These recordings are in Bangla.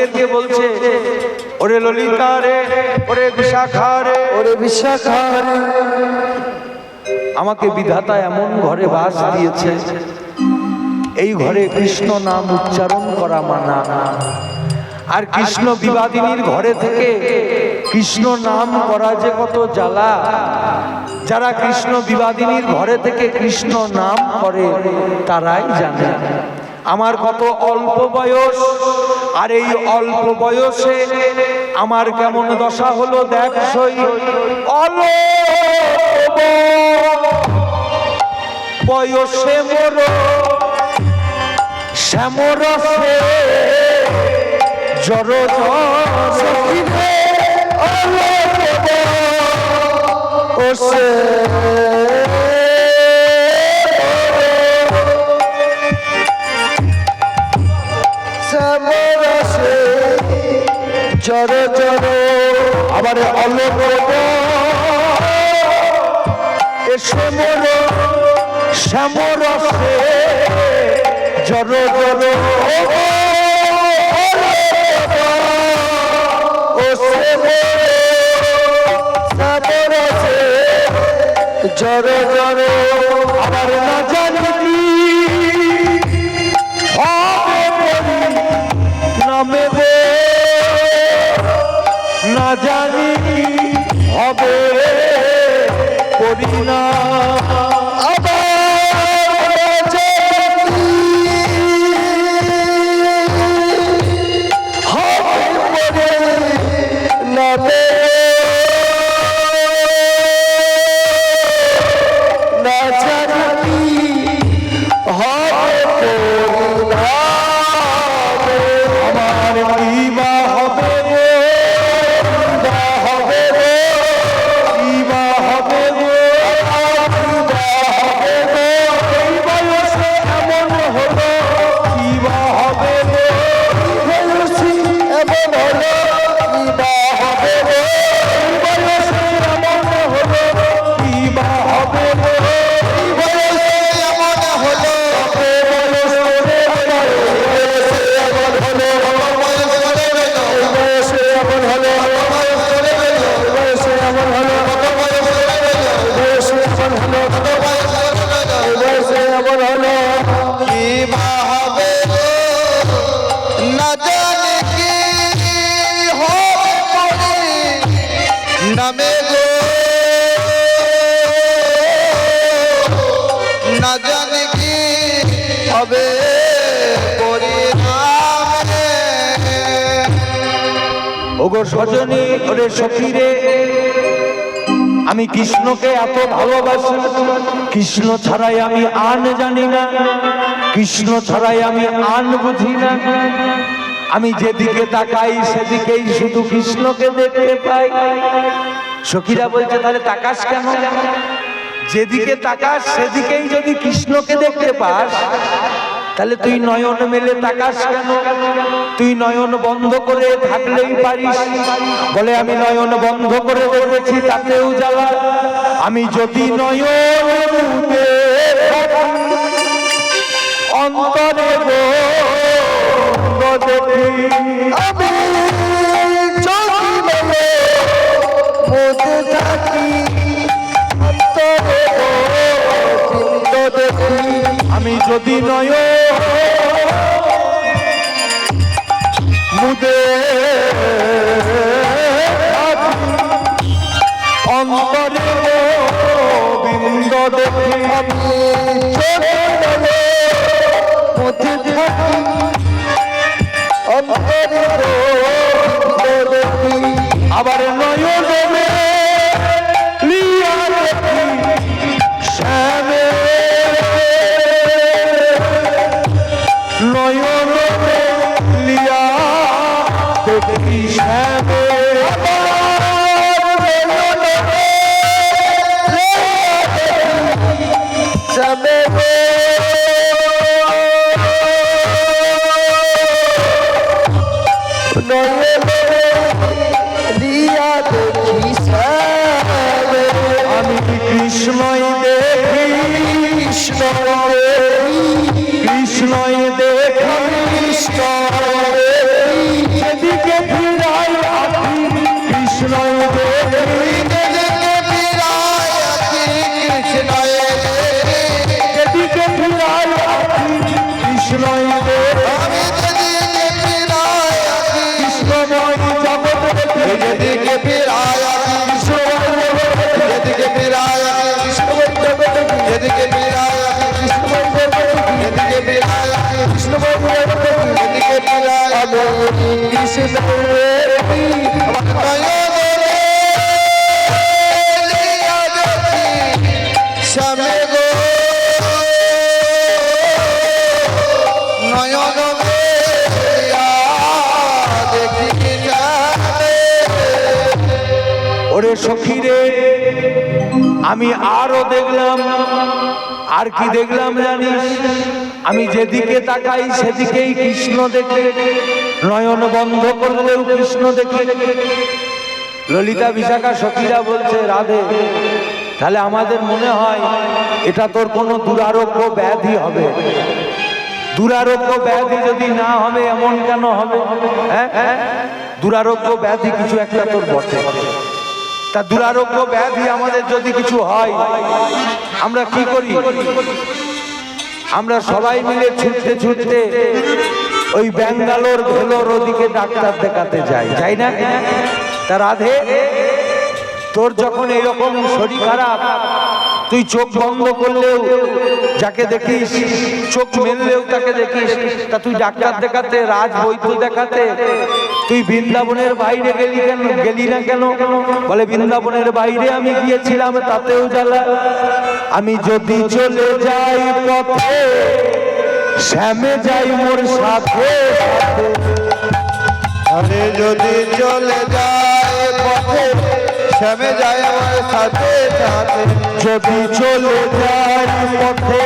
সখীদেরকে বলছে, ওরে ললিতা রে, ওরে বিশাখা রে, ওরে বিশাখা রে, আমাকে বিধাতা এমন ঘরে বাস দিয়েছে, এই ঘরে কৃষ্ণ নাম উচ্চারণ করা মানা। আর কৃষ্ণ বিবাদিনীর ঘরে থেকে কৃষ্ণ নাম করা যে কত জ্বালা। যারা কৃষ্ণ বিবাদিনীর ঘরে থেকে কৃষ্ণ নাম করে তারাই জানে। আমার কত অল্প বয়স, আর এই অল্প বয়সে আমার কেমন দশা হলো দেখছই। অল্প বয়সে মোর শ্যামরসে জর ওসে শ্যামরসে জর জর। আবার অল্প এসে মোর শ্যামরসে জর জর জর জর। আবার না জানি হবে নামে রে, না জানি হবে করি না। ওগো সজনী, ওরে সখী রে, আমি কৃষ্ণকে এত ভালোবাসি, কৃষ্ণ ছাড়াই আমি আন জানি না, কৃষ্ণ ছাড়াই আমি আন বুঝি না। আমি যেদিকে তাকাই সেদিকেই শুধু কৃষ্ণকে দেখতে পাই। সখীরা বলছে, তাহলে তাকাস কেন? যেদিকে তাকাস সেদিকেই যদি কৃষ্ণকে দেখতে পাস, তাহলে তুই নয়ন মেলে তাকাস কেন? তুই নয়ন বন্ধ করে থাকলেই পারিস। বলে, আমি নয়ন বন্ধ করে রেখেছি তাতেও জ্বালা। আমি যদি নয়ন মুদে অন্তরে দেখি, আমি যদি মুদে থাকি দেখি, আমি যদি নয়ন মুদে অন্তরে বিন্দ দেখি, আমি মুদে থাকি অন্তরে দেখি। আবার নয়ন লিয়া দেখি শ্যামে, নয়ন লিয়া দেখি শ্যামে। আমি কৃষ্ণই দেখি, কৃষ্ণই দেখি, কৃষ্ণের শ্যামে গো নয়ন দেখি ওরে সখী রে, আমি আরো দেখলাম। আর কি দেখলাম জানিস? আমি যেদিকে তাকাই সেদিকেই কৃষ্ণ দেখে, নয়ন বন্ধ করলেও কৃষ্ণ দেখে। ললিতা বিশাখা সখীরা বলছে, রাধে, তাহলে আমাদের মনে হয় এটা তোর কোনো দুরারোগ্য ব্যাধি হবে। দুরারোগ্য ব্যাধি যদি না হবে এমন কেন হবে? হ্যাঁ, দুরারোগ্য ব্যাধি কিছু একটা তোর বটে। তা দুরারোগ্য ব্যাধি আমাদের যদি কিছু হয়, আমরা কি করি? আমরা সবাই মিলে ছুটতে ছুটতে ওই ব্যাঙ্গালোর ভেলোর ওদিকে ডাক্তার দেখাতে যাই না? তা রাধে, তোর যখন এরকম শরীর খারাপ, তুই চোখ বন্ধ করলেও যাকে দেখিস, চোখ মেললেও তাকে দেখিস, তা তুই ডাক্তার দেখাতে, রাজ বৈদ্য দেখাতে তুই বৃন্দাবনের বাইরে গেলি না কেন? বলে, বৃন্দাবনের বাইরে আমি গিয়েছিলাম, তাতেও জ্বালা। আমি যদি চলে যাই পথে, শ্যামে যাই মোর সাথে। আমি যদি চলে যায় পথে, শ্যামে যায় আমার সাথে সাথে। যদি চলে যাই পথে,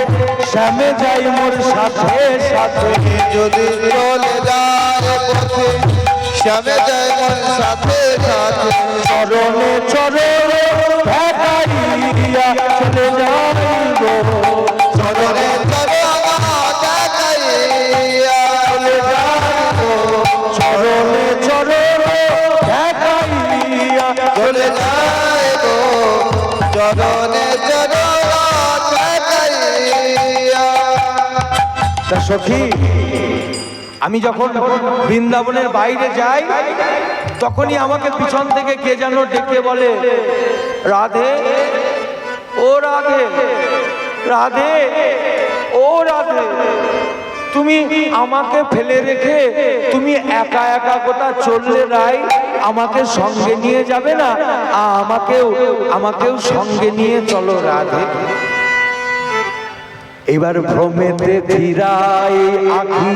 শ্যামে যাই মোর সাথে সাথে। যদি চলে যায় পথে, শ্যামে যায় আমার সাথে সাথে। চরণে চরণে ঠেকাইয়া চলে যাই গো, চরণে চলে যাই গো, চরণে চরণে ঠেকাইয়া চলে যায় গো, চরণে চরণে তা সখী, আমি যখন বৃন্দাবনের বাইরে যাই, তখনই আমাকে পিছন থেকে কে যেন ডেকে বলে, রাধে, ও রাধে, রাধে, ও রাধে, তুমি আমাকে ফেলে রেখে তুমি একা একা কোথা চললে রাই? আমাকে সঙ্গে নিয়ে যাবে না? আমাকেও সঙ্গে নিয়ে চলো রাধে। এবার ভ্রমেতে ধীরাই আঁখি,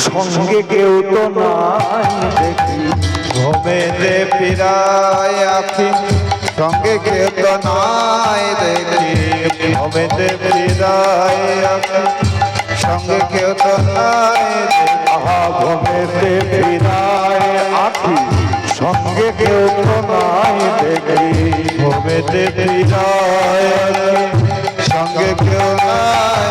সঙ্গে কেউ তো নাই দেখি। ভূমিতে ফিরায় আছি, সঙ্গে কেউ তো নাই দেখি। ভূমিতে ফিরায় আছি, সঙ্গে কেউ তো নাই দেখি। আহা, ভ্রমেতে ফিরায় আঁখি, সঙ্গে কেউ তো নাই দেখি। ভূমিতে ফিরায় আছি, সঙ্গে কেউ নাই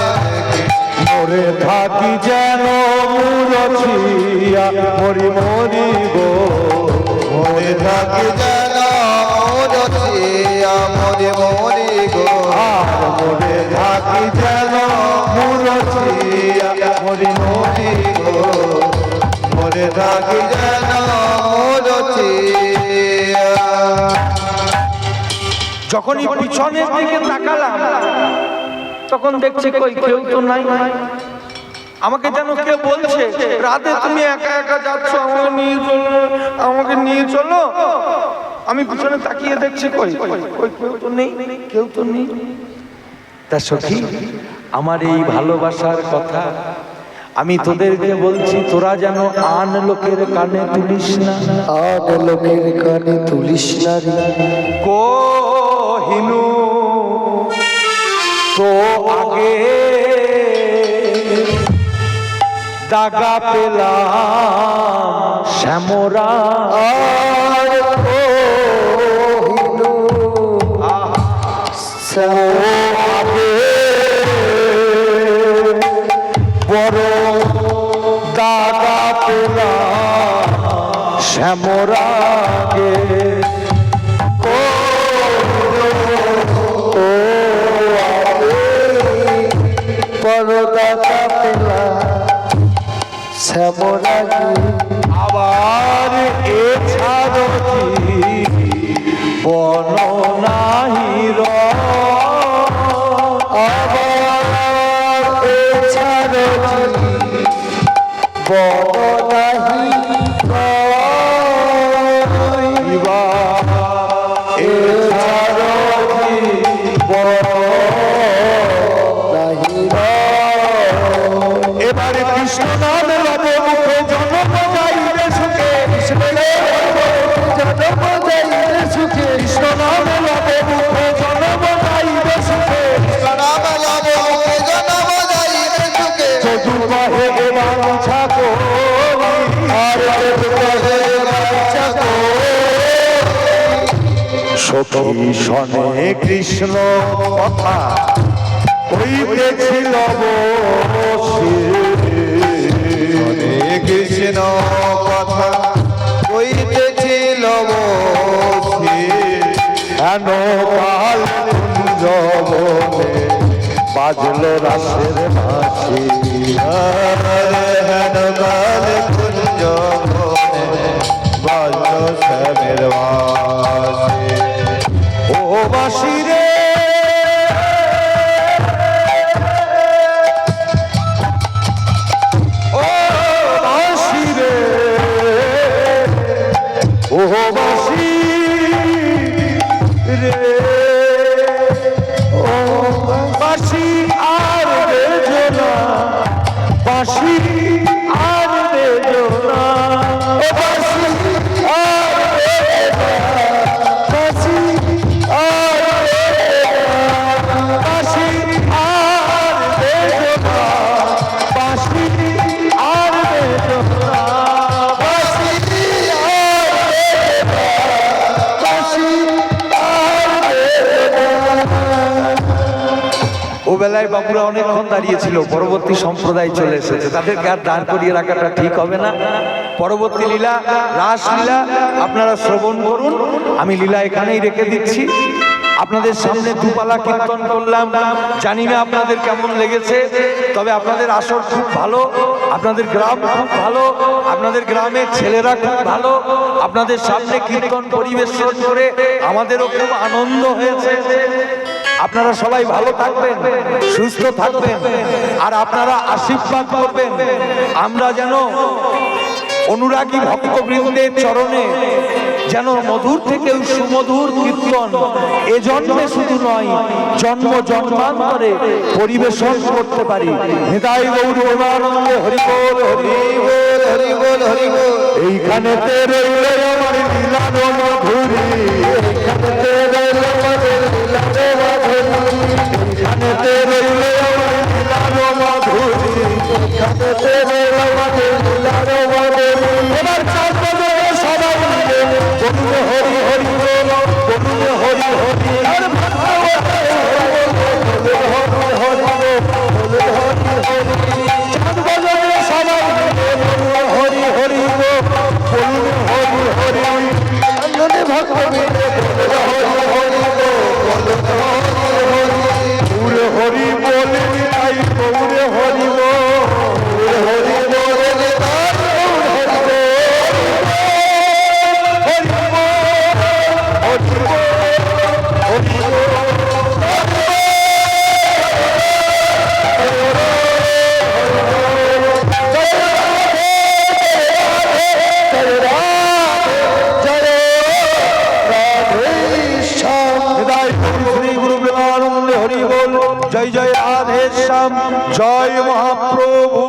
দেখি। মরে থাকি যেন মুরছিয়া, মরি মরি গো, মরে থাকি যেন রচিয়া মরে মরি গো। আর মরে থাকি যেন মুরছিয়া, মরি মরি গো। মরে থাকি যেন রচিয়া। যখনই পিছনের দিকে তাকালাম, তখন দেখছি কই কেউ তো নাই। আমাকে যেন কে বলছে, রাধে, তুমি একা একা যাচ্ছ, আমাকে নিয়ে চলো। আমি পিছনে তাকিয়ে দেখছি কই কেউ তো নেই, কেউ তো নেই। তা সখী, আমার এই ভালোবাসার কথা আমি তোদেরকে বলছি, তোরা যেন আন লোকের কানে তুলিস না। আগ লোকের কানে তুলিস না রে। কোহিনু তো আগে দাগা পেলাম শ্যামরা, আর কহিনু আগে বড় দাগা পেলাম শ্যামরাগে। পরদাতা পেলা শ্যামরাগী। আবার এছাড়ো বন নাহির, আবার এছাড়া বড় নাহি সখী শনে কৃষ্ণ কথা কইতেছিল বসে। হরে কৃষ্ণ কথা কইতেছিল বসে। হেন কাল কুঞ্জ বনে বাজলো রাসের বাঁশি। হেন কাল কুঞ্জ বনে বাজলো শ্যামের বাঁশি। ও বাঁশি রে ও বাঁশি রে ও বাঁশি রে ও বাঁশি আর বেজো না, বাঁশি আর বেজো না, ও বাঁশি আর বেজো না, বাঁশি আর বাঁশি আর বেজো না, বাঁশি আর বেজো না, বাঁশি ও বেলায় বাবুরা অনেকক্ষণ দাঁড়িয়েছিল, পরবর্তী সম্প্রদায় চলে এসেছে, তাদেরকে আর দাঁড় করিয়ে রাখাটা ঠিক হবে না। পরবর্তী লীলা রাসলীলা আপনারা শ্রবণ করুন, আমি লীলা এখানেই রেখে দিচ্ছি। আপনাদের সামনে দুপালা কীর্তন করলাম, জানি না আপনাদের কেমন লেগেছে, তবে আপনাদের আসর খুব ভালো, আপনাদের গ্রাম খুব ভালো, আপনাদের গ্রামের ছেলেরা খুব ভালো, আপনাদের সামনে কীর্তন পরিবেশন করে আমাদেরও খুব আনন্দ হয়েছে। আপনারা সবাই ভালো থাকবেন, সুস্থ থাকবেন, আর আপনারা আশীর্বাদ করবেন আমরা যেন অনুরাগী ভক্তবৃন্দের চরণে যেন মধুর থেকেও সুমধুর কীর্তন এ জন্মে শুধু নয় জন্ম জন্মান্তরে পরিবেশন করতে পারি। হৃদয় গৌর প্রেমানন্দে হরি বল হরি বল হরি বল হরি বল। এইখানেতে রইলে আমার লীলার মাধুরী, এইখানেতে রইলে আমার লীলার মাধুরী, এইখানেতে রইলে আমার লীলার মাধুরী, এইখানেতে রইলে আমার লীলার মাধুরী। এবার চাঁদ বাজারে সবাই মিলে বলুন হরি হরি বল, বলুন হরি হরি, আর ভাগবতে বলুন হরি হরি বল, বলুন হরি হরি। চাঁদ বাজারে সবাই মিলে বলুন হরি হরি বল, বলুন হরি হরি। আনন্দে ভক্ত মিলে বলুন হরি হরি বল, বলুন হরি হরি। পুরে হরি বলে নিতাই গৌরে হরি বল, পুরে হরি বলে নিতাই গৌরে হরি বল, হরি বল হরি বল হরি বল। জয় জয় রাধে শ্যাম, জয় মহাপ্রভু।